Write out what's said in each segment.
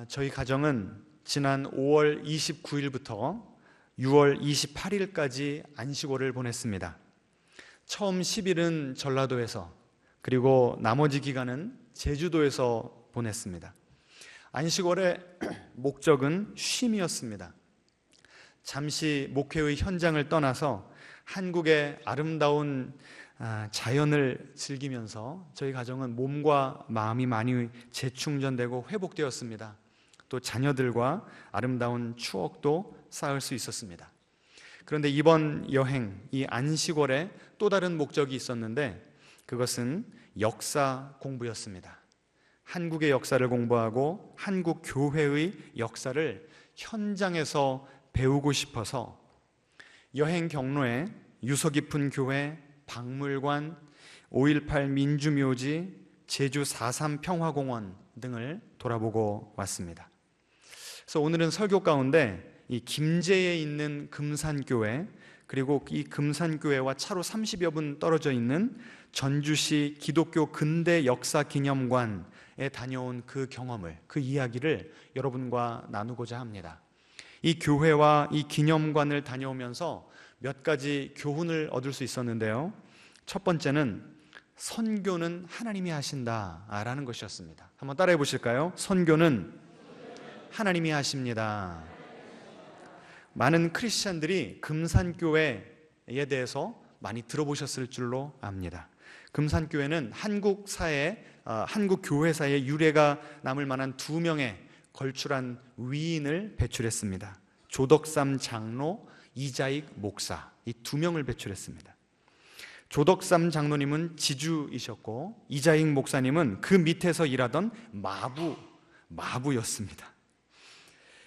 저희 가정은 지난 5월 29일부터 6월 28일까지 안식월을 보냈습니다. 처음 10일은 전라도에서, 그리고 나머지 기간은 제주도에서 보냈습니다. 안식월의 목적은 쉼이었습니다. 잠시 목회의 현장을 떠나서 한국의 아름다운 자연을 즐기면서 저희 가정은 몸과 마음이 많이 재충전되고 회복되었습니다. 또 자녀들과 아름다운 추억도 쌓을 수 있었습니다. 그런데 이번 여행, 이 안식월에 또 다른 목적이 있었는데 그것은 역사 공부였습니다. 한국의 역사를 공부하고 한국 교회의 역사를 현장에서 배우고 싶어서 여행 경로에 유서 깊은 교회, 박물관, 5.18 민주묘지, 제주 4.3 평화공원 등을 돌아보고 왔습니다. 그래서 오늘은 설교 가운데 이 김제에 있는 금산교회, 그리고 이 금산교회와 차로 30여 분 떨어져 있는 전주시 기독교 근대 역사 기념관에 다녀온 그 경험을, 그 이야기를 여러분과 나누고자 합니다. 이 교회와 이 기념관을 다녀오면서 몇 가지 교훈을 얻을 수 있었는데요. 첫 번째는 선교는 하나님이 하신다라는 것이었습니다. 한번 따라해 보실까요? 선교는 하나님이 하십니다. 많은 크리스찬들이 금산교회에 대해서 많이 들어보셨을 줄로 압니다. 금산교회는 한국 교회사에 유래가 남을 만한 두 명의 걸출한 위인을 배출했습니다. 조덕삼 장로, 이자익 목사, 이 두 명을 배출했습니다. 조덕삼 장로님은 지주이셨고 이자익 목사님은 그 밑에서 일하던 마부였습니다.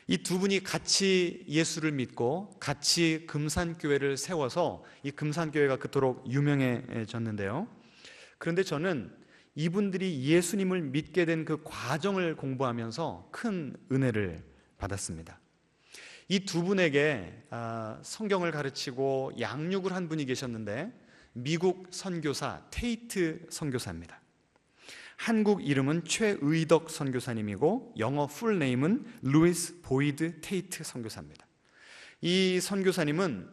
이 두 분이 같이 예수를 믿고 같이 금산교회를 세워서 이 금산교회가 그토록 유명해졌는데요. 그런데 저는 이분들이 예수님을 믿게 된 그 과정을 공부하면서 큰 은혜를 받았습니다. 이 두 분에게 성경을 가르치고 양육을 한 분이 계셨는데 미국 선교사 테이트 선교사입니다. 한국 이름은 최의덕 선교사님이고 영어 풀네임은 루이스 보이드 테이트 선교사입니다. 이 선교사님은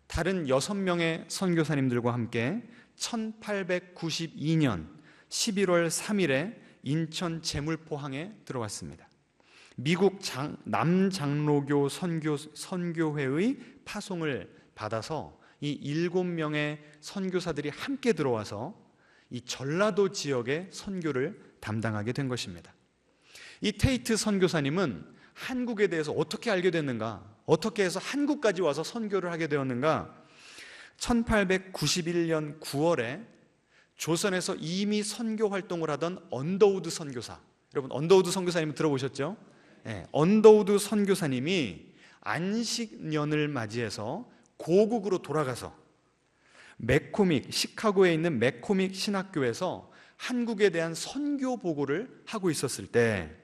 다른 6명의 선교사님들과 함께 1892년 11월 3일에 인천 제물포항에 들어왔습니다. 미국 남장로교 선교회의 파송을 받아서 이 7명의 선교사들이 함께 들어와서 이 전라도 지역의 선교를 담당하게 된 것입니다. 이 테이트 선교사님은 한국에 대해서 어떻게 알게 됐는가, 어떻게 해서 한국까지 와서 선교를 하게 되었는가, 1891년 9월에 조선에서 이미 선교 활동을 하던 언더우드 선교사, 여러분 언더우드 선교사님 들어보셨죠? 네, 언더우드 선교사님이 안식년을 맞이해서 고국으로 돌아가서 시카고에 있는 맥코믹 신학교에서 한국에 대한 선교 보고를 하고 있었을 때,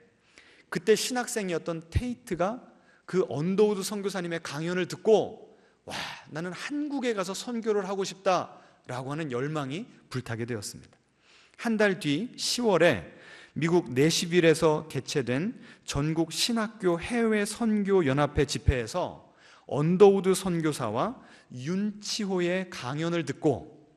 그때 신학생이었던 테이트가 그 언더우드 선교사님의 강연을 듣고 와, 나는 한국에 가서 선교를 하고 싶다라고 하는 열망이 불타게 되었습니다. 한 달 뒤 10월에 미국 내시빌에서 개최된 전국 신학교 해외 선교 연합회 집회에서 언더우드 선교사와 윤치호의 강연을 듣고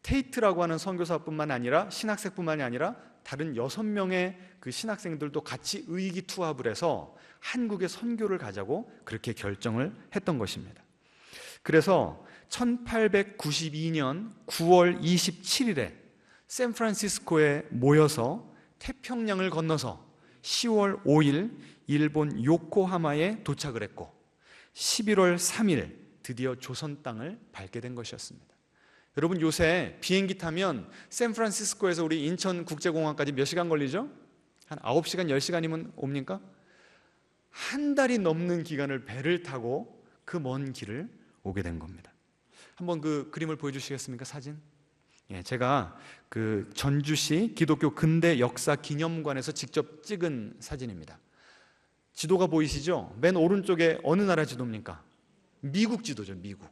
테이트라고 하는 선교사뿐만 아니라 신학생뿐만이 아니라 다른 6명의 그 신학생들도 같이 의기투합을 해서 한국에 선교를 가자고 그렇게 결정을 했던 것입니다. 그래서 1892년 9월 27일에 샌프란시스코에 모여서 태평양을 건너서 10월 5일 일본 요코하마에 도착을 했고 11월 3일 드디어 조선 땅을 밟게 된 것이었습니다. 여러분, 요새 비행기 타면 샌프란시스코에서 우리 인천국제공항까지 몇 시간 걸리죠? 한 9시간, 10시간이면 옵니까? 한 달이 넘는 기간을 배를 타고 그 먼 길을 오게 된 겁니다. 한번 그 그림을 보여주시겠습니까? 사진. 예, 제가 그 전주시 기독교 근대 역사 기념관에서 직접 찍은 사진입니다. 지도가 보이시죠? 맨 오른쪽에 어느 나라 지도입니까? 미국 지도죠, 미국.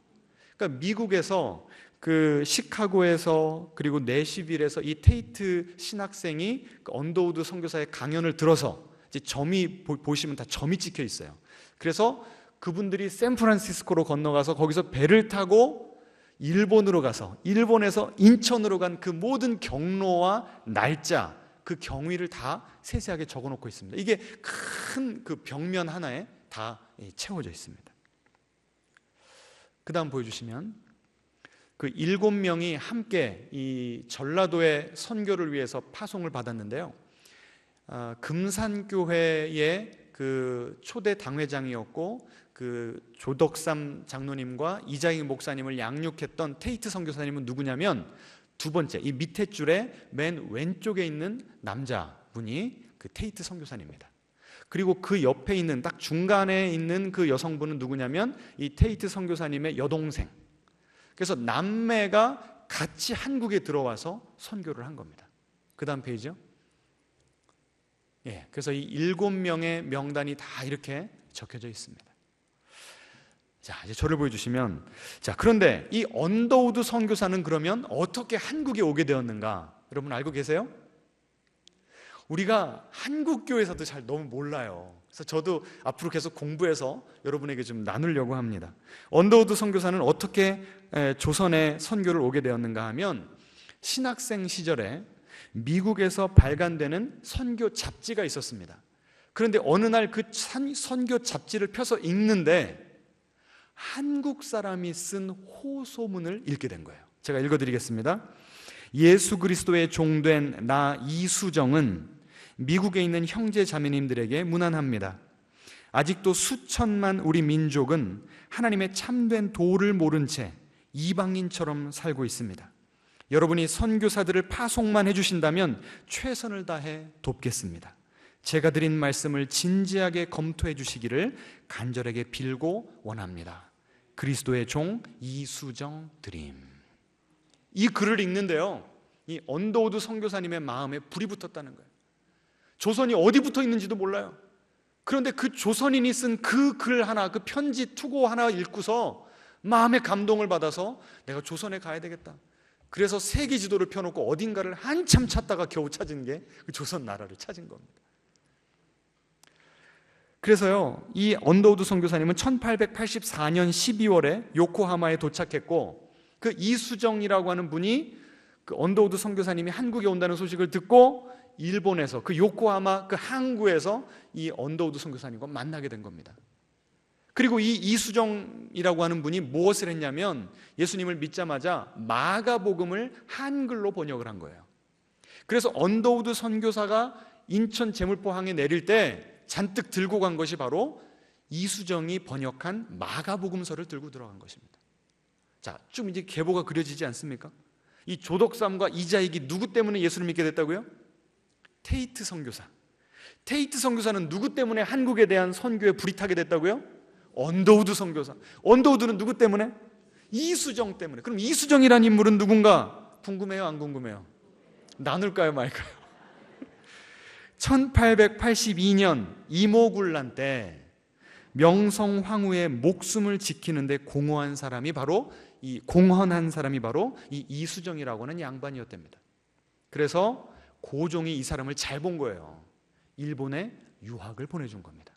그러니까 미국에서 그 시카고에서 그리고 내시빌에서 이 테이트 신학생이 그 언더우드 선교사의 강연을 들어서 이제 점이 보시면 다 점이 찍혀 있어요. 그래서 그분들이 샌프란시스코로 건너가서 거기서 배를 타고 일본으로 가서 일본에서 인천으로 간 그 모든 경로와 날짜, 그 경위를 다 세세하게 적어놓고 있습니다. 이게 큰 그 벽면 하나에 다 채워져 있습니다. 그 다음 보여주시면 그 7명이 함께 이 전라도의 선교를 위해서 파송을 받았는데요. 금산교회의 그 초대 당회장이었고 그 조덕삼 장로님과 이자익 목사님을 양육했던 테이트 선교사님은 누구냐면 두 번째, 이 밑에 줄에 맨 왼쪽에 있는 남자분이 그 테이트 선교사님입니다. 그리고 그 옆에 있는 딱 중간에 있는 그 여성분은 누구냐면 이 테이트 선교사님의 여동생. 그래서 남매가 같이 한국에 들어와서 선교를 한 겁니다. 그 다음 페이지요. 예, 그래서 이 7명의 명단이 다 이렇게 적혀져 있습니다. 자, 이제 저를 보여주시면, 자, 그런데 이 언더우드 선교사는 그러면 어떻게 한국에 오게 되었는가? 여러분 알고 계세요? 우리가 한국 교회에서도 잘 너무 몰라요. 그래서 저도 앞으로 계속 공부해서 여러분에게 좀 나누려고 합니다. 언더우드 선교사는 어떻게 조선에 선교를 오게 되었는가 하면, 신학생 시절에 미국에서 발간되는 선교 잡지가 있었습니다. 그런데 어느 날 그 선교 잡지를 펴서 읽는데 한국 사람이 쓴 호소문을 읽게 된 거예요. 제가 읽어드리겠습니다. 예수 그리스도의 종된 나 이수정은 미국에 있는 형제 자매님들에게 문안합니다. 아직도 수천만 우리 민족은 하나님의 참된 도를 모른 채 이방인처럼 살고 있습니다. 여러분이 선교사들을 파송만 해주신다면 최선을 다해 돕겠습니다. 제가 드린 말씀을 진지하게 검토해 주시기를 간절하게 빌고 원합니다. 그리스도의 종 이수정 드림. 이 글을 읽는데요, 이 언더우드 선교사님의 마음에 불이 붙었다는 거예요. 조선이 어디 붙어 있는지도 몰라요. 그런데 그 조선인이 쓴 그 글 하나, 그 편지 투고 하나 읽고서 마음의 감동을 받아서 내가 조선에 가야 되겠다. 그래서 세계 지도를 펴놓고 어딘가를 한참 찾다가 겨우 찾은 게 그 조선 나라를 찾은 겁니다. 그래서요, 이 언더우드 선교사님은 1884년 12월에 요코하마에 도착했고, 그 이수정이라고 하는 분이 그 언더우드 선교사님이 한국에 온다는 소식을 듣고 일본에서 그 요코하마 그 항구에서 이 언더우드 선교사님과 만나게 된 겁니다. 그리고 이 이수정이라고 하는 분이 무엇을 했냐면 예수님을 믿자마자 마가복음을 한글로 번역을 한 거예요. 그래서 언더우드 선교사가 인천 제물포항에 내릴 때 잔뜩 들고 간 것이 바로 이수정이 번역한 마가복음서를 들고 들어간 것입니다. 자, 좀 이제 계보가 그려지지 않습니까? 이 조덕삼과 이자익이 누구 때문에 예수를 믿게 됐다고요? 테이트 선교사. 테이트 선교사는 누구 때문에 한국에 대한 선교에 불이 타게 됐다고요? 언더우드 선교사. 언더우드는 누구 때문에? 이수정 때문에. 그럼 이수정이라는 인물은 누군가? 궁금해요, 안 궁금해요? 나눌까요, 말까요? 1882년 이모군란 때 명성황후의 목숨을 지키는데 공헌한 사람이 바로 이 이수정이라고 하는 양반이었답니다. 그래서 고종이 이 사람을 잘 본 거예요. 일본에 유학을 보내준 겁니다.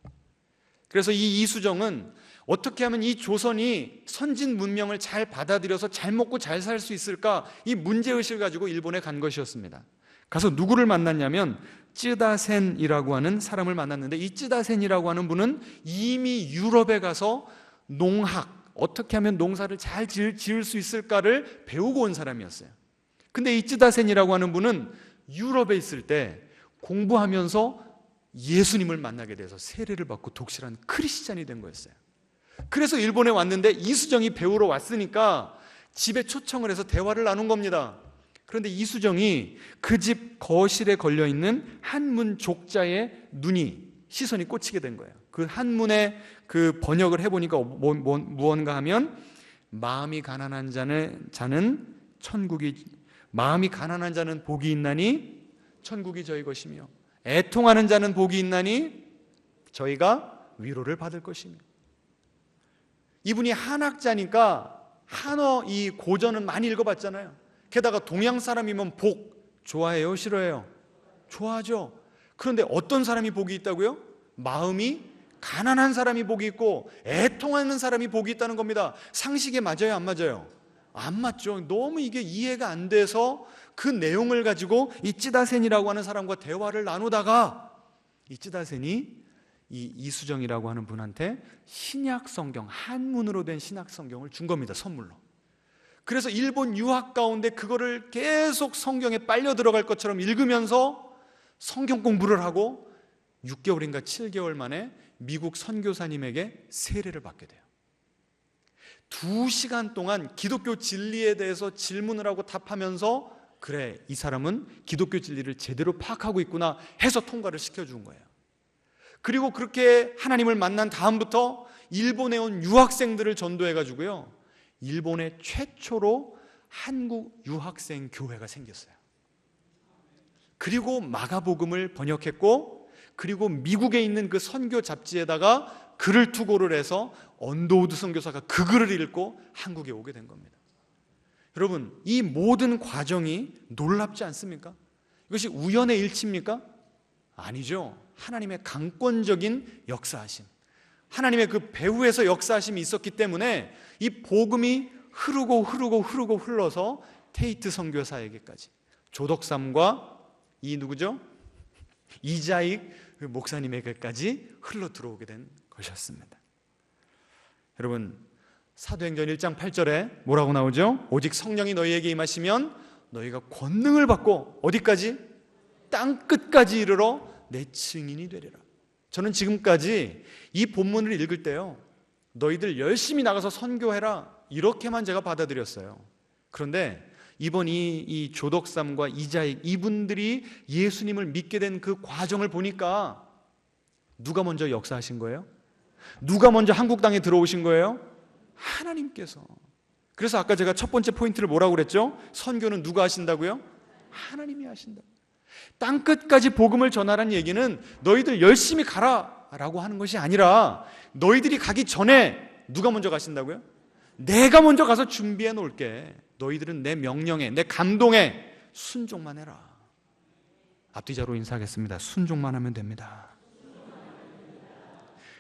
그래서 이 이수정은 어떻게 하면 이 조선이 선진 문명을 잘 받아들여서 잘 먹고 잘 살 수 있을까, 이 문제의식을 가지고 일본에 간 것이었습니다. 가서 누구를 만났냐면 쯔다센이라고 하는 사람을 만났는데, 이 쯔다센이라고 하는 분은 이미 유럽에 가서 농학, 어떻게 하면 농사를 잘 지을 수 있을까를 배우고 온 사람이었어요. 근데 이 쯔다센이라고 하는 분은 유럽에 있을 때 공부하면서 예수님을 만나게 돼서 세례를 받고 독실한 크리스찬이 된 거였어요. 그래서 일본에 왔는데 이수정이 배우러 왔으니까 집에 초청을 해서 대화를 나눈 겁니다. 그런데 이수정이 그 집 거실에 걸려있는 한문 족자의 시선이 꽂히게 된 거예요. 그 한문의 그 번역을 해보니까 무언가 하면 마음이 가난한 자는 복이 있나니 천국이 저희 것이며, 애통하는 자는 복이 있나니 저희가 위로를 받을 것이며. 이분이 한학자니까 한어 이 고전은 많이 읽어봤잖아요. 게다가 동양 사람이면 복 좋아해요, 싫어해요? 좋아하죠. 그런데 어떤 사람이 복이 있다고요? 마음이 가난한 사람이 복이 있고 애통하는 사람이 복이 있다는 겁니다. 상식에 맞아요, 안 맞아요? 안 맞죠. 너무 이게 이해가 안 돼서 그 내용을 가지고 이 찌다센이라고 하는 사람과 대화를 나누다가 이 찌다센이 이 이수정이라고 하는 분한테 신약 성경, 한문으로 된 신약 성경을 준 겁니다, 선물로. 그래서 일본 유학 가운데 그거를 계속 성경에 빨려 들어갈 것처럼 읽으면서 성경 공부를 하고 6개월인가 7개월 만에 미국 선교사님에게 세례를 받게 돼요. 2시간 동안 기독교 진리에 대해서 질문을 하고 답하면서 그래, 이 사람은 기독교 진리를 제대로 파악하고 있구나 해서 통과를 시켜준 거예요. 그리고 그렇게 하나님을 만난 다음부터 일본에 온 유학생들을 전도해가지고요, 일본의 최초로 한국 유학생 교회가 생겼어요. 그리고 마가복음을 번역했고, 그리고 미국에 있는 그 선교 잡지에다가 글을 투고를 해서 언더우드 선교사가 그 글을 읽고 한국에 오게 된 겁니다. 여러분, 이 모든 과정이 놀랍지 않습니까? 이것이 우연의 일치입니까? 아니죠. 하나님의 강권적인 역사하심, 하나님의 그 배후에서 역사하심이 있었기 때문에 이 복음이 흐르고 흘러서 테이트 선교사에게까지, 조덕삼과 이 누구죠? 이자익 목사님에게까지 흘러 들어오게 된 것이었습니다. 여러분, 사도행전 1장 8절에 뭐라고 나오죠? 오직 성령이 너희에게 임하시면 너희가 권능을 받고 어디까지? 땅 끝까지 이르러 내 증인이 되리라. 저는 지금까지 이 본문을 읽을 때요, 너희들 열심히 나가서 선교해라, 이렇게만 제가 받아들였어요. 그런데 이번 이 조덕삼과 이자익, 이분들이 예수님을 믿게 된 그 과정을 보니까 누가 먼저 역사하신 거예요? 누가 먼저 한국 땅에 들어오신 거예요? 하나님께서. 그래서 아까 제가 첫 번째 포인트를 뭐라고 그랬죠? 선교는 누가 하신다고요? 하나님이 하신다. 땅 끝까지 복음을 전하라는 얘기는 너희들 열심히 가라 라고 하는 것이 아니라, 너희들이 가기 전에 누가 먼저 가신다고요? 내가 먼저 가서 준비해 놓을게. 너희들은 내 명령에, 내 감동에 순종만 해라. 앞뒤자로 인사하겠습니다. 순종만 하면 됩니다.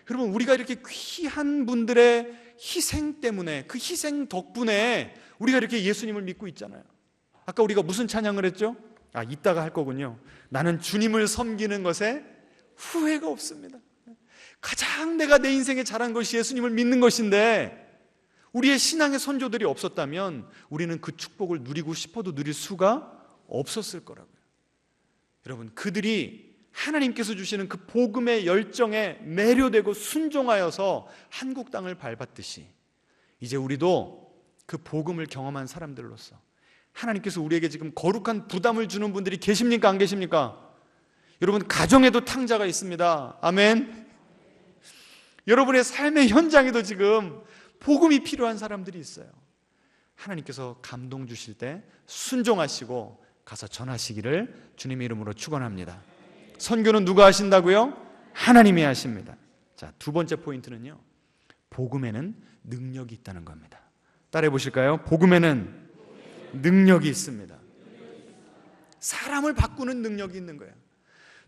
여러분, 우리가 이렇게 귀한 분들의 희생 때문에, 그 희생 덕분에 우리가 이렇게 예수님을 믿고 있잖아요. 아까 우리가 무슨 찬양을 했죠? 이따가 할 거군요. 나는 주님을 섬기는 것에 후회가 없습니다. 가장 내가 내 인생에 잘한 것이 예수님을 믿는 것인데, 우리의 신앙의 선조들이 없었다면 우리는 그 축복을 누리고 싶어도 누릴 수가 없었을 거라고요. 여러분, 그들이 하나님께서 주시는 그 복음의 열정에 매료되고 순종하여서 한국 땅을 밟았듯이, 이제 우리도 그 복음을 경험한 사람들로서 하나님께서 우리에게 지금 거룩한 부담을 주는 분들이 계십니까, 안 계십니까? 여러분, 가정에도 탕자가 있습니다. 아멘. 여러분의 삶의 현장에도 지금 복음이 필요한 사람들이 있어요. 하나님께서 감동 주실 때 순종하시고 가서 전하시기를 주님의 이름으로 축원합니다. 선교는 누가 하신다고요? 하나님이 하십니다. 자, 두 번째 포인트는요, 복음에는 능력이 있다는 겁니다. 따라해 보실까요? 복음에는 능력이 있습니다. 사람을 바꾸는 능력이 있는 거예요.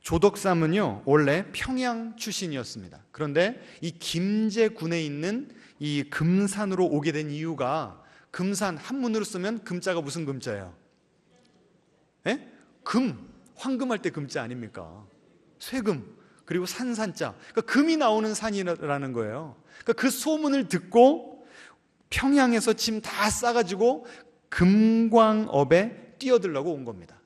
조덕삼은요, 원래 평양 출신이었습니다. 그런데 이 김제군에 있는 이 금산으로 오게 된 이유가, 금산 한문으로 쓰면 금자가 무슨 금자예요? 예? 금, 황금할 때 금자 아닙니까? 쇠금, 그리고 산산자, 그러니까 금이 나오는 산이라는 거예요. 그러니까 그 소문을 듣고 평양에서 짐 다 싸가지고 금광업에 뛰어들려고 온 겁니다.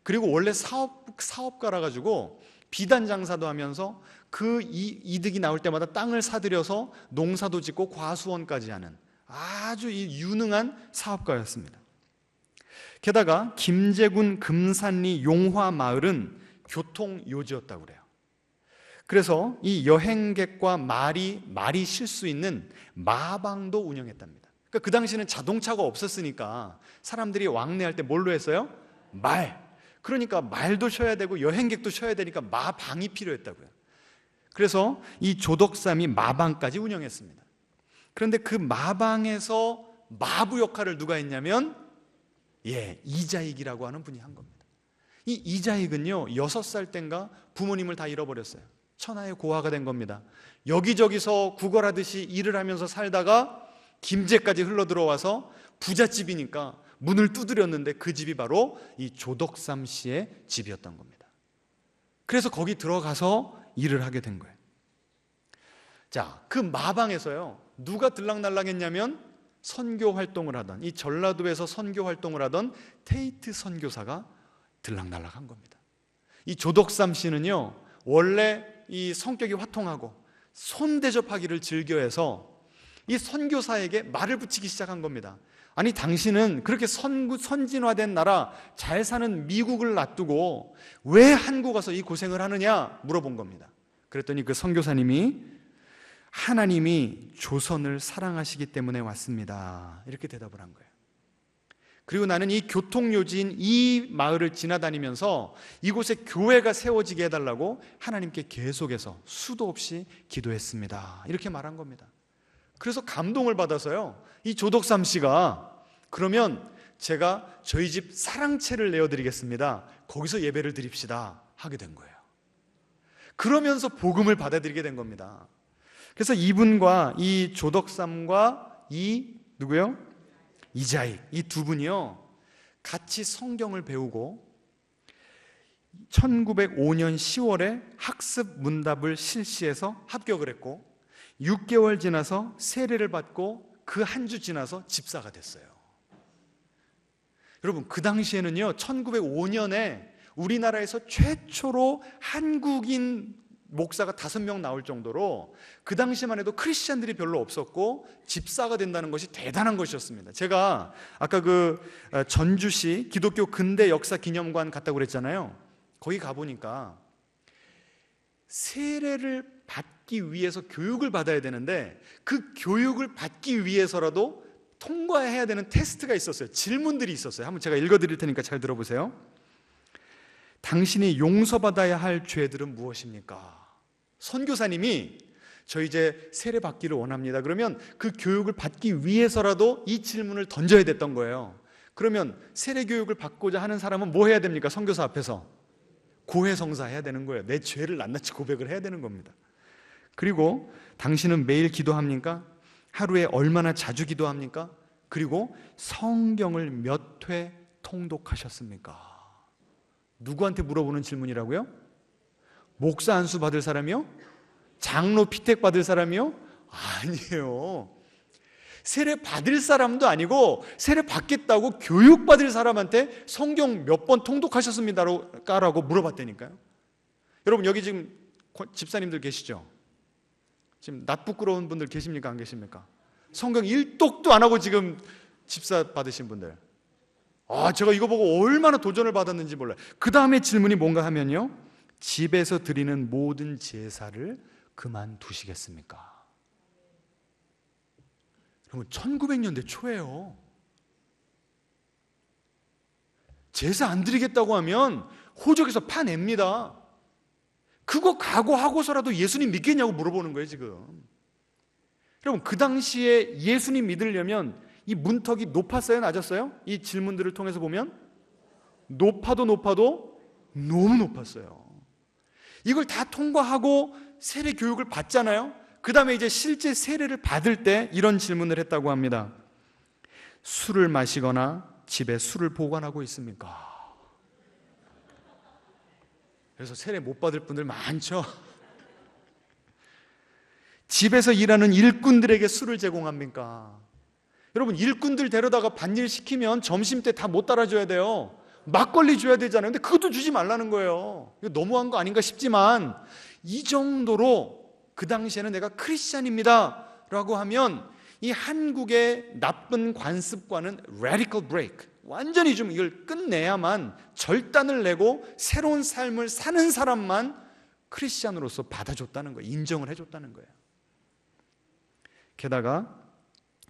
그리고 원래 사업가라 가지고 비단 장사도 하면서 그 이득이 나올 때마다 땅을 사들여서 농사도 짓고 과수원까지 하는 아주 유능한 사업가였습니다. 게다가 김제군 금산리 용화 마을은 교통요지였다고 그래요. 그래서 이 여행객과 말이 쉴 수 있는 마방도 운영했답니다. 그러니까 그 당시에는 자동차가 없었으니까 사람들이 왕래할 때 뭘로 했어요? 말. 그러니까 말도 쉬어야 되고 여행객도 쉬어야 되니까 마방이 필요했다고요. 그래서 이 조덕삼이 마방까지 운영했습니다. 그런데 그 마방에서 마부 역할을 누가 했냐면 이자익이라고 하는 분이 한 겁니다. 이 이자익은요 6살 땐가 부모님을 다 잃어버렸어요. 천하의 고아가 된 겁니다. 여기저기서 구걸하듯이 일을 하면서 살다가 김제까지 흘러들어와서 부잣집이니까 문을 두드렸는데 그 집이 바로 이 조덕삼 씨의 집이었던 겁니다. 그래서 거기 들어가서 일을 하게 된 거예요. 자, 그 마방에서요 누가 들락날락했냐면 선교 활동을 하던, 이 전라도에서 선교 활동을 하던 테이트 선교사가 들락날락한 겁니다. 이 조덕삼 씨는요 원래 이 성격이 화통하고 손대접하기를 즐겨해서 이 선교사에게 말을 붙이기 시작한 겁니다. 아니 당신은 그렇게 선진화된 나라 잘 사는 미국을 놔두고 왜 한국 와서 이 고생을 하느냐 물어본 겁니다. 그랬더니 그 선교사님이 하나님이 조선을 사랑하시기 때문에 왔습니다, 이렇게 대답을 한 거예요. 그리고 나는 이 교통요지인 이 마을을 지나다니면서 이곳에 교회가 세워지게 해달라고 하나님께 계속해서 수도 없이 기도했습니다, 이렇게 말한 겁니다. 그래서 감동을 받아서요 이 조덕삼 씨가 그러면 제가 저희 집 사랑채를 내어드리겠습니다, 거기서 예배를 드립시다 하게 된 거예요. 그러면서 복음을 받아들이게 된 겁니다. 그래서 이분과 이 조덕삼과 이 누구요? 이자익, 이 두 분이요 같이 성경을 배우고 1905년 10월에 학습 문답을 실시해서 합격을 했고 6개월 지나서 세례를 받고 그 한 주 지나서 집사가 됐어요. 여러분 그 당시에는요 1905년에 우리나라에서 최초로 한국인 목사가 5명 나올 정도로 그 당시만 해도 크리스찬들이 별로 없었고 집사가 된다는 것이 대단한 것이었습니다. 제가 아까 그 전주시 기독교 근대 역사 기념관 갔다고 그랬잖아요. 거기 가보니까 세례를 받기 위해서 교육을 받아야 되는데 그 교육을 받기 위해서라도 통과해야 되는 테스트가 있었어요. 질문들이 있었어요. 한번 제가 읽어드릴 테니까 잘 들어보세요. 당신이 용서받아야 할 죄들은 무엇입니까? 선교사님이 저 이제 세례 받기를 원합니다. 그러면 그 교육을 받기 위해서라도 이 질문을 던져야 됐던 거예요. 그러면 세례 교육을 받고자 하는 사람은 뭐 해야 됩니까? 선교사 앞에서 고해성사 해야 되는 거예요. 내 죄를 낱낱이 고백을 해야 되는 겁니다. 그리고 당신은 매일 기도합니까? 하루에 얼마나 자주 기도합니까? 그리고 성경을 몇 회 통독하셨습니까? 누구한테 물어보는 질문이라고요? 목사 안수 받을 사람이요? 장로 피택 받을 사람이요? 아니에요. 세례 받을 사람도 아니고 세례 받겠다고 교육 받을 사람한테 성경 몇 번 통독하셨습니다라고 물어봤다니까요. 여러분 여기 지금 집사님들 계시죠? 지금 낯 부끄러운 분들 계십니까? 안 계십니까? 성경 1독도 안 하고 지금 집사 받으신 분들, 제가 이거 보고 얼마나 도전을 받았는지 몰라요. 그 다음에 질문이 뭔가 하면요, 집에서 드리는 모든 제사를 그만두시겠습니까? 여러분 1900년대 초예요. 제사 안 드리겠다고 하면 호적에서 파냅니다. 그거 각오하고서라도 예수님 믿겠냐고 물어보는 거예요 지금. 여러분 그 당시에 예수님 믿으려면 이 문턱이 높았어요, 낮았어요? 이 질문들을 통해서 보면 높아도 너무 높았어요. 이걸 다 통과하고 세례 교육을 받잖아요. 그 다음에 이제 실제 세례를 받을 때 이런 질문을 했다고 합니다. 술을 마시거나 집에 술을 보관하고 있습니까? 그래서 세례 못 받을 분들 많죠. 집에서 일하는 일꾼들에게 술을 제공합니까? 여러분 일꾼들 데려다가 밭일 시키면 점심때 다 못 따라줘야 돼요. 막걸리 줘야 되잖아요. 근데 그것도 주지 말라는 거예요. 이거 너무한 거 아닌가 싶지만 이 정도로 그 당시에는 내가 크리스찬입니다 라고 하면 이 한국의 나쁜 관습과는 radical break, 완전히 좀 이걸 끝내야만, 절단을 내고 새로운 삶을 사는 사람만 크리스찬으로서 받아줬다는 거예요. 인정을 해줬다는 거예요. 게다가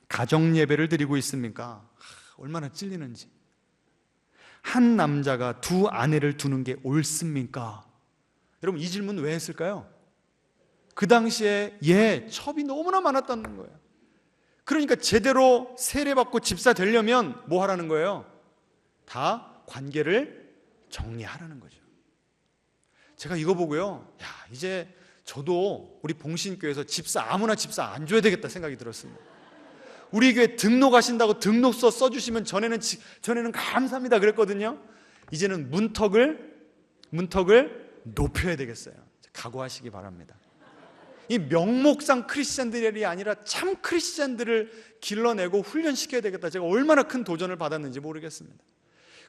가정 예배를 드리고 있습니까? 얼마나 찔리는지. 한 남자가 두 아내를 두는 게 옳습니까? 여러분 이 질문 왜 했을까요? 그 당시에 첩이 너무나 많았다는 거예요. 그러니까 제대로 세례받고 집사 되려면 뭐 하라는 거예요? 다 관계를 정리하라는 거죠. 제가 이거 보고요, 야, 이제 저도 우리 봉신교회에서 집사, 아무나 집사 안 줘야 되겠다 생각이 들었습니다. 우리 교회 등록하신다고 등록서 써주시면 전에는 감사합니다 그랬거든요. 이제는 문턱을 높여야 되겠어요. 각오하시기 바랍니다. 이 명목상 크리스찬들이 아니라 참 크리스찬들을 길러내고 훈련시켜야 되겠다. 제가 얼마나 큰 도전을 받았는지 모르겠습니다.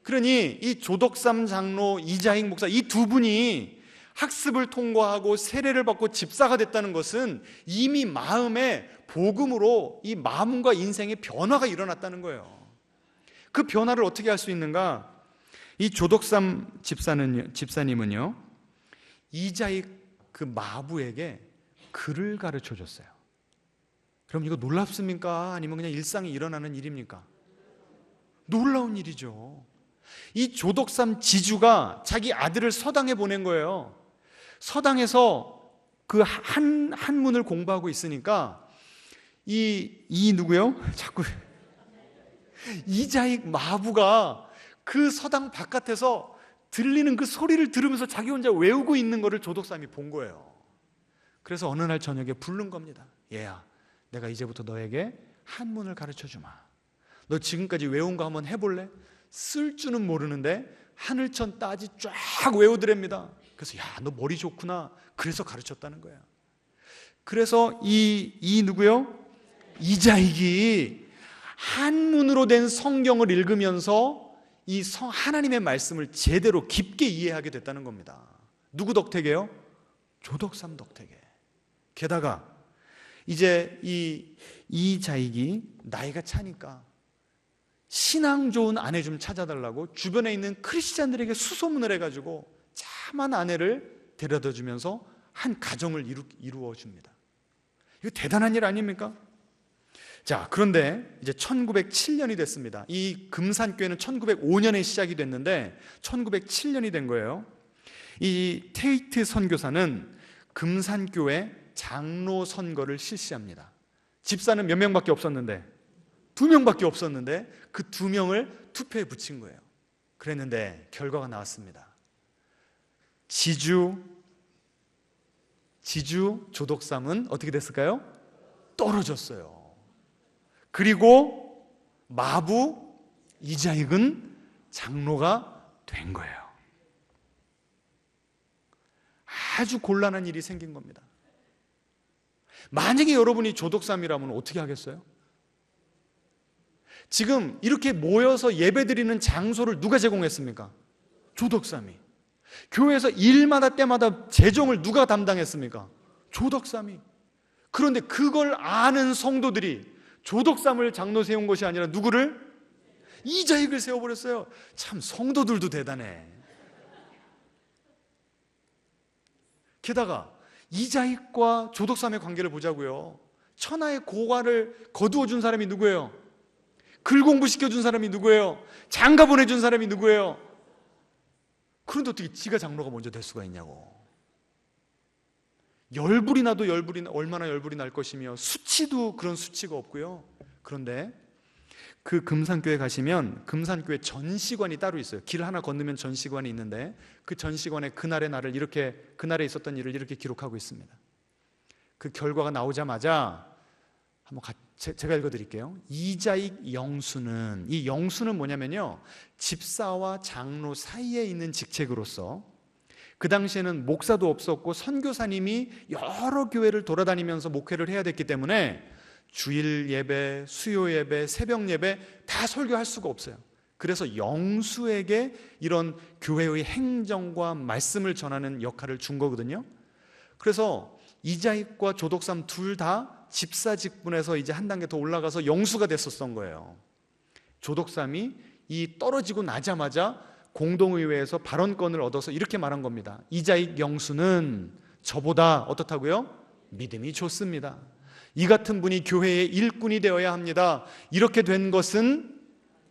그러니 이 조덕삼 장로, 이자익 목사, 이 두 분이 학습을 통과하고 세례를 받고 집사가 됐다는 것은 이미 마음에 복음으로 이 마음과 인생의 변화가 일어났다는 거예요. 그 변화를 어떻게 할 수 있는가? 이 조덕삼 집사님은요, 이자익 그 마부에게 글을 가르쳐 줬어요. 그럼 이거 놀랍습니까? 아니면 그냥 일상에 일어나는 일입니까? 놀라운 일이죠. 이 조덕삼 지주가 자기 아들을 서당에 보낸 거예요. 서당에서 그 한문을 공부하고 있으니까 이 누구요? 자꾸 이자익 마부가 그 서당 바깥에서 들리는 그 소리를 들으면서 자기 혼자 외우고 있는 거를 조덕삼이 본 거예요. 그래서 어느 날 저녁에 부른 겁니다. 얘야, 내가 이제부터 너에게 한문을 가르쳐 주마. 너 지금까지 외운 거 한번 해볼래? 쓸 줄은 모르는데 하늘천 따지 쫙 외우더랍니다. 그래서 야, 너 머리 좋구나. 그래서 가르쳤다는 거예요. 그래서 이 누구요? 이자익이 한문으로 된 성경을 읽으면서 이 하나님의 말씀을 제대로 깊게 이해하게 됐다는 겁니다. 누구 덕택이에요? 조덕삼 덕택에. 게다가 이제 이자익이 나이가 차니까 신앙 좋은 아내 좀 찾아달라고 주변에 있는 크리스찬들에게 수소문을 해가지고 참한 아내를 데려다 주면서 한 가정을 이루어 줍니다. 이거 대단한 일 아닙니까? 자, 그런데 이제 1907년이 됐습니다. 이 금산교회는 1905년에 시작이 됐는데 1907년이 된 거예요. 이 테이트 선교사는 금산교회 장로 선거를 실시합니다. 집사는 몇 명밖에 없었는데 2명밖에 없었는데 그 2명을 투표에 붙인 거예요. 그랬는데 결과가 나왔습니다. 지주 조덕삼은 어떻게 됐을까요? 떨어졌어요. 그리고 마부 이자익은 장로가 된 거예요. 아주 곤란한 일이 생긴 겁니다. 만약에 여러분이 조덕삼이라면 어떻게 하겠어요? 지금 이렇게 모여서 예배드리는 장소를 누가 제공했습니까? 조덕삼이. 교회에서 일마다 때마다 재정을 누가 담당했습니까? 조덕삼이. 그런데 그걸 아는 성도들이 조덕삼을 장로 세운 것이 아니라 누구를? 이자익을 세워버렸어요. 참 성도들도 대단해. 게다가 이자익과 조덕삼의 관계를 보자고요. 천하의 고관을 거두어 준 사람이 누구예요? 글 공부시켜 준 사람이 누구예요? 장가 보내준 사람이 누구예요? 그런데 어떻게 지가 장로가 먼저 될 수가 있냐고. 열불이 나도 얼마나 열불이 날 것이며 수치도 그런 수치가 없고요. 그런데 그 금산교회 가시면 금산교회 전시관이 따로 있어요. 길 하나 건너면 전시관이 있는데 그 전시관에 그날의 날을 그날에 있었던 일을 이렇게 기록하고 있습니다. 그 결과가 나오자마자 제가 읽어드릴게요. 이자익 영수는, 이 영수는 뭐냐면요, 집사와 장로 사이에 있는 직책으로서 그 당시에는 목사도 없었고 선교사님이 여러 교회를 돌아다니면서 목회를 해야 됐기 때문에 주일 예배, 수요 예배, 새벽 예배 다 설교할 수가 없어요. 그래서 영수에게 이런 교회의 행정과 말씀을 전하는 역할을 준 거거든요. 그래서 이자익과 조덕삼 둘 다 집사 직분에서 이제 한 단계 더 올라가서 영수가 됐었던 거예요. 조덕삼이 이 떨어지고 나자마자 공동의회에서 발언권을 얻어서 이렇게 말한 겁니다. 이자익 영수는 저보다 어떻다고요? 믿음이 좋습니다. 이 같은 분이 교회의 일꾼이 되어야 합니다. 이렇게 된 것은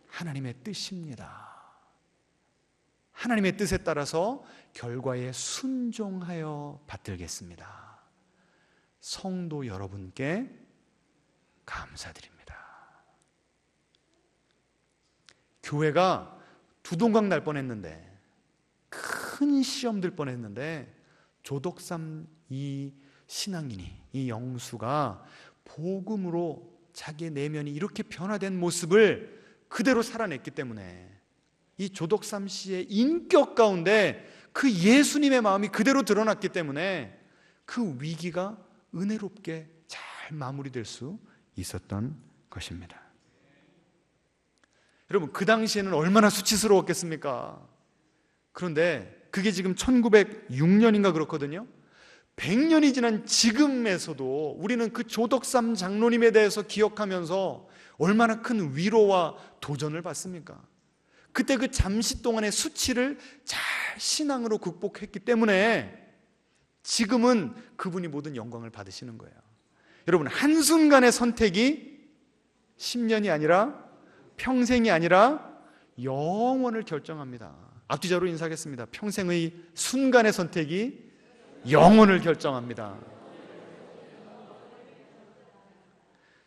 하나님의 뜻입니다. 하나님의 뜻에 따라서 결과에 순종하여 받들겠습니다. 성도 여러분께 감사드립니다. 교회가 두동강 날 뻔했는데 큰 시험 들 뻔했는데 조덕삼 이 신앙인이, 이 영수가 복음으로 자기의 내면이 이렇게 변화된 모습을 그대로 살아냈기 때문에 이 조덕삼 씨의 인격 가운데 그 예수님의 마음이 그대로 드러났기 때문에 그 위기가 은혜롭게 잘 마무리될 수 있었던 것입니다. 여러분, 그 당시에는 얼마나 수치스러웠겠습니까? 그런데 그게 지금 1906년인가 그렇거든요. 100년이 지난 지금에서도 우리는 그 조덕삼 장로님에 대해서 기억하면서 얼마나 큰 위로와 도전을 받습니까? 그때 그 잠시 동안의 수치를 잘 신앙으로 극복했기 때문에 지금은 그분이 모든 영광을 받으시는 거예요. 여러분, 한순간의 선택이 10년이 아니라 평생이 아니라 영원을 결정합니다. 앞뒤자로 인사하겠습니다. 평생의 순간의 선택이 영혼을 결정합니다.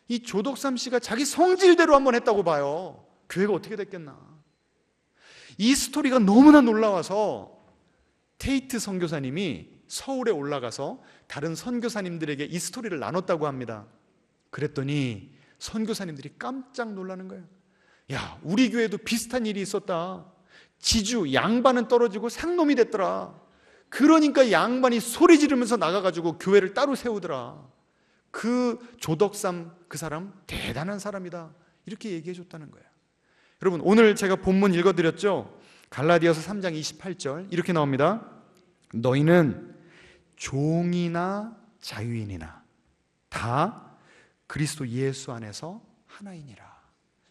이 조덕삼 씨가 자기 성질대로 한번 했다고 봐요. 교회가 어떻게 됐겠나. 이 스토리가 너무나 놀라워서 테이트 선교사님이 서울에 올라가서 다른 선교사님들에게 이 스토리를 나눴다고 합니다. 그랬더니 선교사님들이 깜짝 놀라는 거예요. 야, 우리 교회도 비슷한 일이 있었다. 지주 양반은 떨어지고 상놈이 됐더라. 그러니까 양반이 소리 지르면서 나가가지고 교회를 따로 세우더라. 그 조덕삼 그 사람 대단한 사람이다. 이렇게 얘기해 줬다는 거예요. 여러분, 오늘 제가 본문 읽어드렸죠. 갈라디아서 3장 28절 이렇게 나옵니다. 너희는 종이나 자유인이나 다 그리스도 예수 안에서 하나이니라.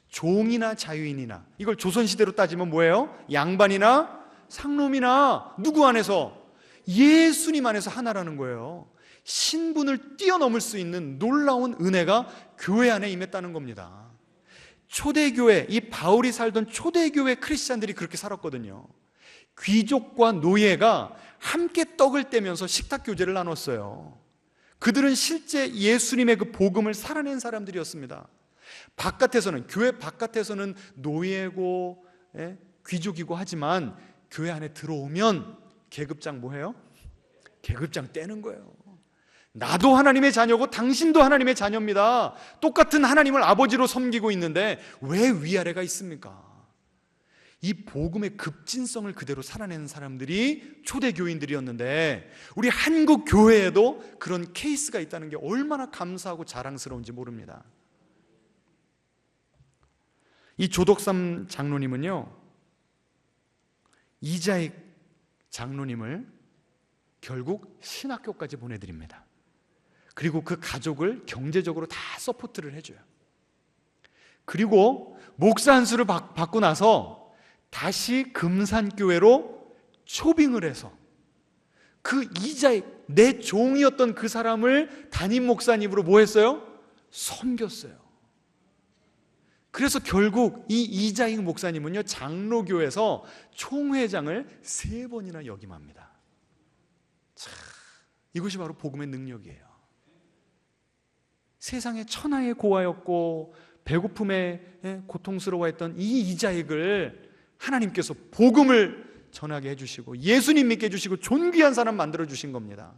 종이나 자유인이나, 이걸 조선시대로 따지면 뭐예요? 양반이나 상놈이나 누구 안에서? 예수님 안에서 하나라는 거예요. 신분을 뛰어넘을 수 있는 놀라운 은혜가 교회 안에 임했다는 겁니다. 초대교회, 이 바울이 살던 초대교회 크리스찬들이 그렇게 살았거든요. 귀족과 노예가 함께 떡을 떼면서 식탁교제를 나눴어요. 그들은 실제 예수님의 그 복음을 살아낸 사람들이었습니다. 바깥에서는, 교회 바깥에서는 노예고 귀족이고 하지만 교회 안에 들어오면 계급장 뭐해요? 계급장 떼는 거예요. 나도 하나님의 자녀고 당신도 하나님의 자녀입니다. 똑같은 하나님을 아버지로 섬기고 있는데 왜 위아래가 있습니까? 이 복음의 급진성을 그대로 살아내는 사람들이 초대교인들이었는데 우리 한국 교회에도 그런 케이스가 있다는 게 얼마나 감사하고 자랑스러운지 모릅니다. 이 조덕삼 장로님은요, 이자익 장로님을 결국 신학교까지 보내드립니다. 그리고 그 가족을 경제적으로 다 서포트를 해줘요. 그리고 목사 한 수를 받고 나서 다시 금산교회로 초빙을 해서 그 이자익, 내 종이었던 그 사람을 담임 목사님으로 뭐 했어요? 섬겼어요. 그래서 결국 이 이자익 목사님은요, 장로교에서 총회장을 3번이나 역임합니다. 참, 이것이 바로 복음의 능력이에요. 세상에 천하의 고아였고 배고픔에 고통스러워했던 이 이자익을 하나님께서 복음을 전하게 해주시고 예수님 믿게 해주시고 존귀한 사람 만들어주신 겁니다.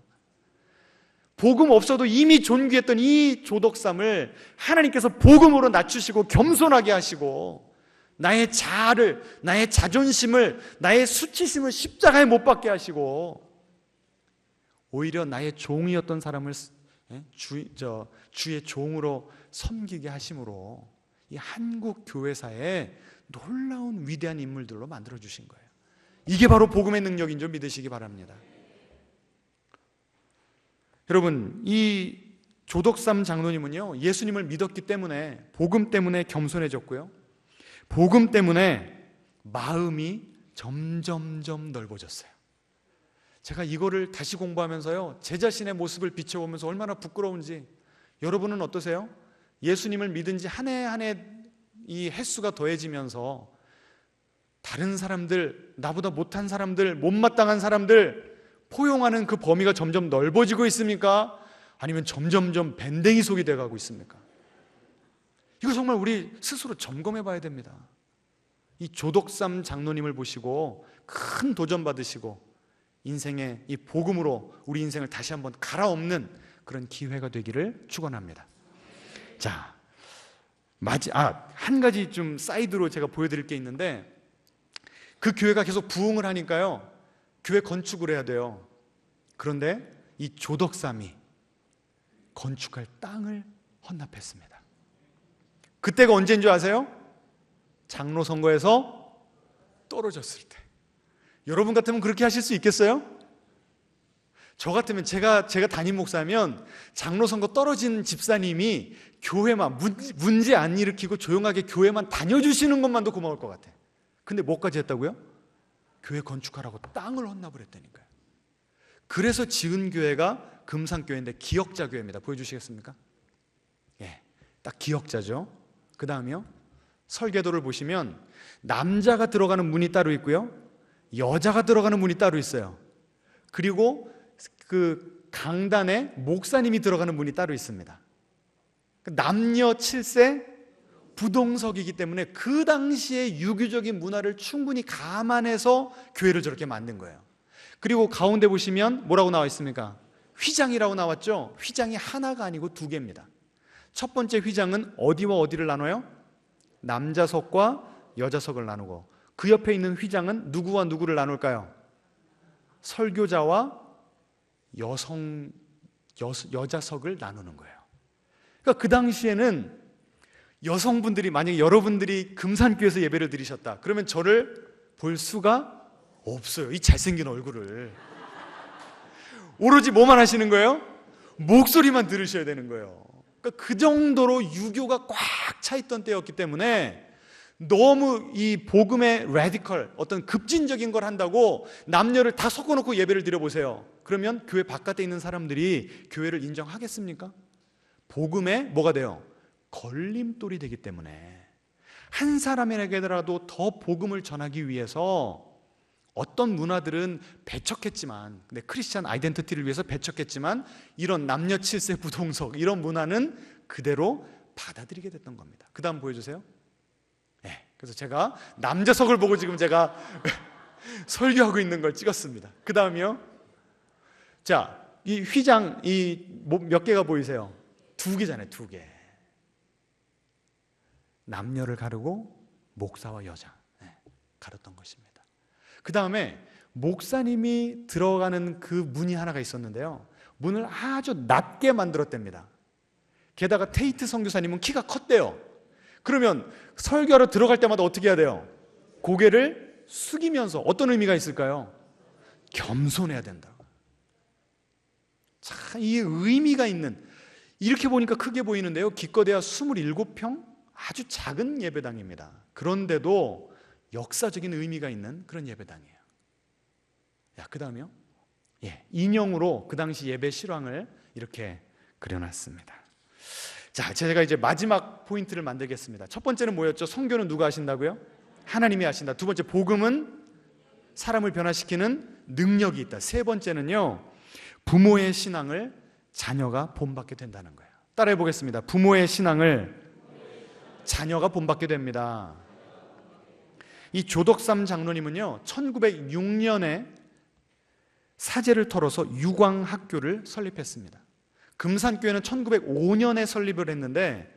복음 없어도 이미 존귀했던 이 조덕삼을 하나님께서 복음으로 낮추시고 겸손하게 하시고 나의 자아를, 나의 자존심을, 나의 수치심을 십자가에 못 박게 하시고 오히려 나의 종이었던 사람을 주의 종으로 섬기게 하심으로 이 한국 교회사에 놀라운 위대한 인물들로 만들어주신 거예요. 이게 바로 복음의 능력인 줄 믿으시기 바랍니다. 여러분, 이 조덕삼 장로님은요, 예수님을 믿었기 때문에, 복음 때문에 겸손해졌고요, 복음 때문에 마음이 점점점 넓어졌어요. 제가 이거를 다시 공부하면서요, 제 자신의 모습을 비춰보면서 얼마나 부끄러운지. 여러분은 어떠세요? 예수님을 믿은 지 한 해 한 해 이 횟수가 더해지면서 다른 사람들, 나보다 못한 사람들, 못마땅한 사람들 포용하는 그 범위가 점점 넓어지고 있습니까? 아니면 점점점 밴댕이 속이 돼가고 있습니까? 이거 정말 우리 스스로 점검해 봐야 됩니다. 이 조덕삼 장로님을 보시고 큰 도전 받으시고 인생의 이 복음으로 우리 인생을 다시 한번 갈아엎는 그런 기회가 되기를 축원합니다. 자, 한 가지 좀 사이드로 제가 보여드릴 게 있는데, 그 교회가 계속 부흥을 하니까요, 교회 건축을 해야 돼요. 그런데 이 조덕삼이 건축할 땅을 헌납했습니다. 그때가 언제인 줄 아세요? 장로 선거에서 떨어졌을 때. 여러분 같으면 그렇게 하실 수 있겠어요? 저 같으면 제가 담임 목사면 장로 선거 떨어진 집사님이 교회만 문제 안 일으키고 조용하게 교회만 다녀주시는 것만도 고마울 것 같아. 근데 뭐까지 했다고요? 교회 건축하라고 땅을 헌납을 했다니까요. 그래서 지은 교회가 금산교회인데 기역자 교회입니다. 보여주시겠습니까? 예, 딱 기역자죠. 그 다음이요, 설계도를 보시면 남자가 들어가는 문이 따로 있고요, 여자가 들어가는 문이 따로 있어요. 그리고 그 강단에 목사님이 들어가는 문이 따로 있습니다. 남녀 7세 부동석이기 때문에 그 당시의 유교적인 문화를 충분히 감안해서 교회를 저렇게 만든 거예요. 그리고 가운데 보시면 뭐라고 나와 있습니까? 휘장이라고 나왔죠? 휘장이 하나가 아니고 두 개입니다. 첫 번째 휘장은 어디와 어디를 나눠요? 남자석과 여자석을 나누고, 그 옆에 있는 휘장은 누구와 누구를 나눌까요? 설교자와 여자석을 나누는 거예요. 그러니까 그 당시에는 여성분들이, 만약에 여러분들이 금산교에서 예배를 드리셨다 그러면 저를 볼 수가 없어요. 이 잘생긴 얼굴을. 오로지 뭐만 하시는 거예요? 목소리만 들으셔야 되는 거예요. 그러니까 그 정도로 유교가 꽉 차 있던 때였기 때문에 너무 이 복음의 라디컬, 어떤 급진적인 걸 한다고 남녀를 다 섞어놓고 예배를 드려보세요. 그러면 교회 바깥에 있는 사람들이 교회를 인정하겠습니까? 복음에 뭐가 돼요? 걸림돌이 되기 때문에 한 사람에게라도 더 복음을 전하기 위해서 어떤 문화들은 배척했지만, 근데 크리스찬 아이덴티티를 위해서 배척했지만, 이런 남녀 7세 부동석 이런 문화는 그대로 받아들이게 됐던 겁니다. 그 다음 보여주세요. 네, 그래서 제가 남자석을 보고 지금 제가 설교하고 있는 걸 찍었습니다. 그 다음이요. 자, 이 휘장 몇 개가 보이세요? 두 개잖아요. 두 개. 남녀를 가르고 목사와 여자 가렸던 것입니다. 그 다음에 목사님이 들어가는 그 문이 하나가 있었는데요, 문을 아주 낮게 만들었답니다. 게다가 테이트 선교사님은 키가 컸대요. 그러면 설교하러 들어갈 때마다 어떻게 해야 돼요? 고개를 숙이면서. 어떤 의미가 있을까요? 겸손해야 된다. 참, 이 의미가 있는, 이렇게 보니까 크게 보이는데요, 기껏해야 27평? 아주 작은 예배당입니다. 그런데도 역사적인 의미가 있는 그런 예배당이에요. 그 다음에요. 인형으로 그 당시 예배 실황을 이렇게 그려놨습니다. 자, 제가 이제 마지막 포인트를 만들겠습니다. 첫 번째는 뭐였죠? 선교는 누가 하신다고요? 하나님이 하신다. 두 번째, 복음은 사람을 변화시키는 능력이 있다. 세 번째는요, 부모의 신앙을 자녀가 본받게 된다는 거예요. 따라해 보겠습니다. 부모의 신앙을 자녀가 본받게 됩니다. 이 조덕삼 장로님은요, 1906년에 사제를 털어서 유광학교를 설립했습니다. 금산교회는 1905년에 설립을 했는데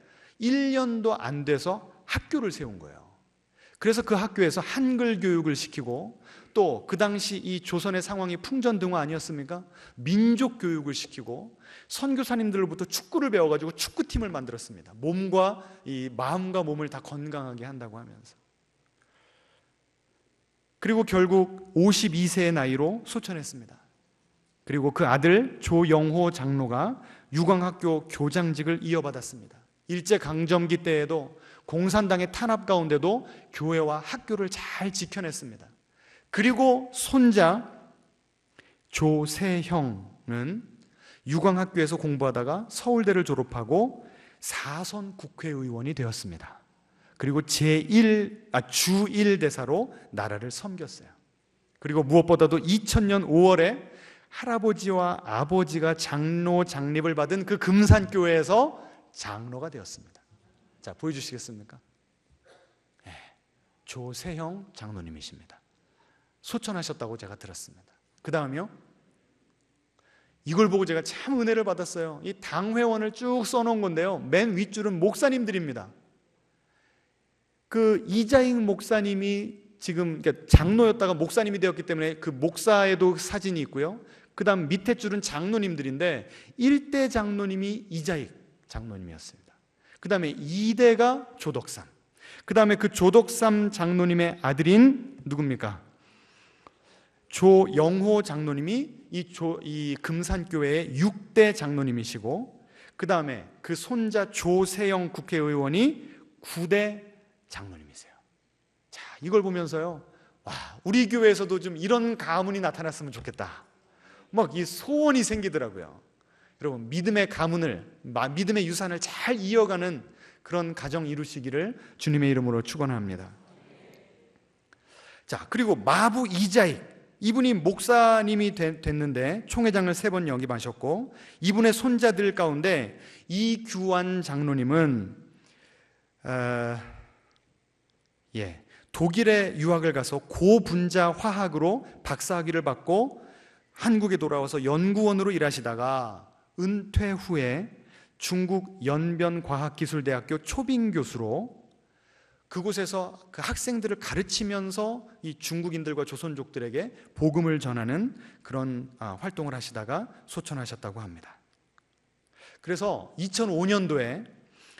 1년도 안 돼서 학교를 세운 거예요. 그래서 그 학교에서 한글 교육을 시키고, 또 그 당시 이 조선의 상황이 풍전등화 아니었습니까? 민족 교육을 시키고, 선교사님들로부터 축구를 배워가지고 축구팀을 만들었습니다. 마음과 몸을 다 건강하게 한다고 하면서. 그리고 결국 52세의 나이로 소천했습니다. 그리고 그 아들 조영호 장로가 유광학교 교장직을 이어받았습니다. 일제강점기 때에도 공산당의 탄압 가운데도 교회와 학교를 잘 지켜냈습니다. 그리고 손자 조세형은 유광학교에서 공부하다가 서울대를 졸업하고 4선 국회의원이 되었습니다. 그리고 주1 대사로 나라를 섬겼어요. 그리고 무엇보다도 2000년 5월에 할아버지와 아버지가 장로 장립을 받은 그 금산교회에서 장로가 되었습니다. 자, 보여주시겠습니까? 조세형 장로님이십니다. 소천하셨다고 제가 들었습니다. 그 다음이요, 이걸 보고 제가 참 은혜를 받았어요. 이 당회원을 쭉 써놓은 건데요, 맨 윗줄은 목사님들입니다. 그 이자익 목사님이 지금 장로였다가 목사님이 되었기 때문에 그 목사에도 사진이 있고요, 그 다음 밑에 줄은 장로님들인데 1대 장로님이 이자익 장로님이었습니다. 그 다음에 2대가 조덕삼, 그 다음에 그 조덕삼 장로님의 아들인 누굽니까? 조영호 장로님이 이 금산교회의 6대 장로님이시고, 그 다음에 그 손자 조세영 국회의원이 9대 장로님이세요. 자, 이걸 보면서요, 와, 우리 교회에서도 좀 이런 가문이 나타났으면 좋겠다, 막 이 소원이 생기더라고요. 여러분, 믿음의 가문을, 믿음의 유산을 잘 이어가는 그런 가정 이루시기를 주님의 이름으로 축원합니다. 자, 그리고 마부 이자익, 이분이 목사님이 됐는데 총회장을 3번 역임하셨고, 이분의 손자들 가운데 이규환 장로님은 독일에 유학을 가서 고분자 화학으로 박사학위를 받고 한국에 돌아와서 연구원으로 일하시다가 은퇴 후에 중국 연변과학기술대학교 초빙 교수로 그곳에서 그 학생들을 가르치면서 이 중국인들과 조선족들에게 복음을 전하는 그런 활동을 하시다가 소천하셨다고 합니다. 그래서 2005년도에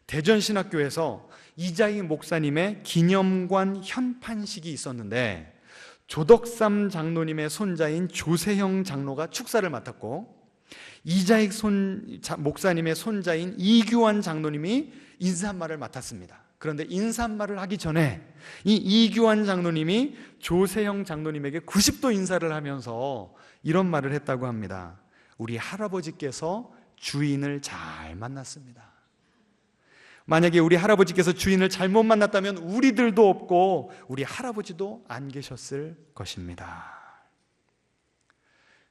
대전신학교에서 이자익 목사님의 기념관 현판식이 있었는데, 조덕삼 장로님의 손자인 조세형 장로가 축사를 맡았고, 이자익 목사님의 손자인 이규환 장로님이 인사말을 맡았습니다. 그런데 인사말을 하기 전에 이 이규환 장로님이 조세형 장로님에게 90도 인사를 하면서 이런 말을 했다고 합니다. 우리 할아버지께서 주인을 잘 만났습니다. 만약에 우리 할아버지께서 주인을 잘못 만났다면 우리들도 없고 우리 할아버지도 안 계셨을 것입니다.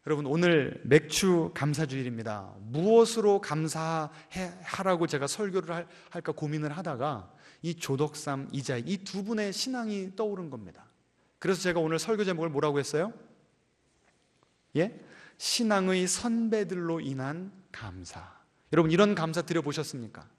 여러분, 오늘 맥주 감사주일입니다. 무엇으로 감사하라고 제가 설교를 할까 고민을 하다가 이 조덕삼, 이자익, 이 두 분의 신앙이 떠오른 겁니다. 그래서 제가 오늘 설교 제목을 뭐라고 했어요? 신앙의 선배들로 인한 감사. 여러분, 이런 감사 드려보셨습니까?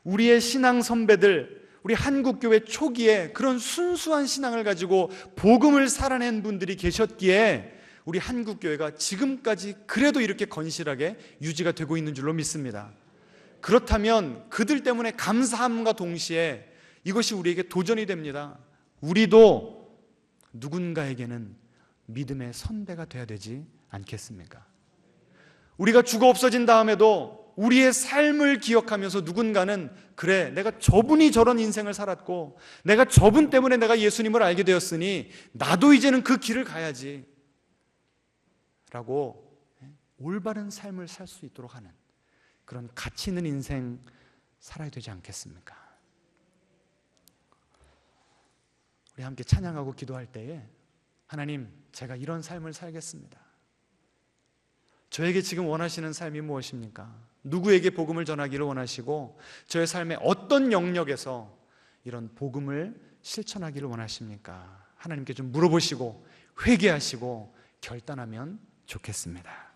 우리의 신앙 선배들, 우리 한국교회 초기에 그런 순수한 신앙을 가지고 복음을 살아낸 분들이 계셨기에 우리 한국교회가 지금까지 그래도 이렇게 건실하게 유지가 되고 있는 줄로 믿습니다. 그렇다면 그들 때문에 감사함과 동시에 이것이 우리에게 도전이 됩니다. 우리도 누군가에게는 믿음의 선배가 되어야 되지 않겠습니까? 우리가 죽어 없어진 다음에도 우리의 삶을 기억하면서 누군가는, 그래, 내가 저분이 저런 인생을 살았고 내가 저분 때문에 내가 예수님을 알게 되었으니 나도 이제는 그 길을 가야지 라고 올바른 삶을 살 수 있도록 하는 그런 가치 있는 인생 살아야 되지 않겠습니까? 우리 함께 찬양하고 기도할 때에, 하나님, 제가 이런 삶을 살겠습니다. 저에게 지금 원하시는 삶이 무엇입니까? 누구에게 복음을 전하기를 원하시고 저의 삶의 어떤 영역에서 이런 복음을 실천하기를 원하십니까? 하나님께 좀 물어보시고 회개하시고 결단하면 좋겠습니다.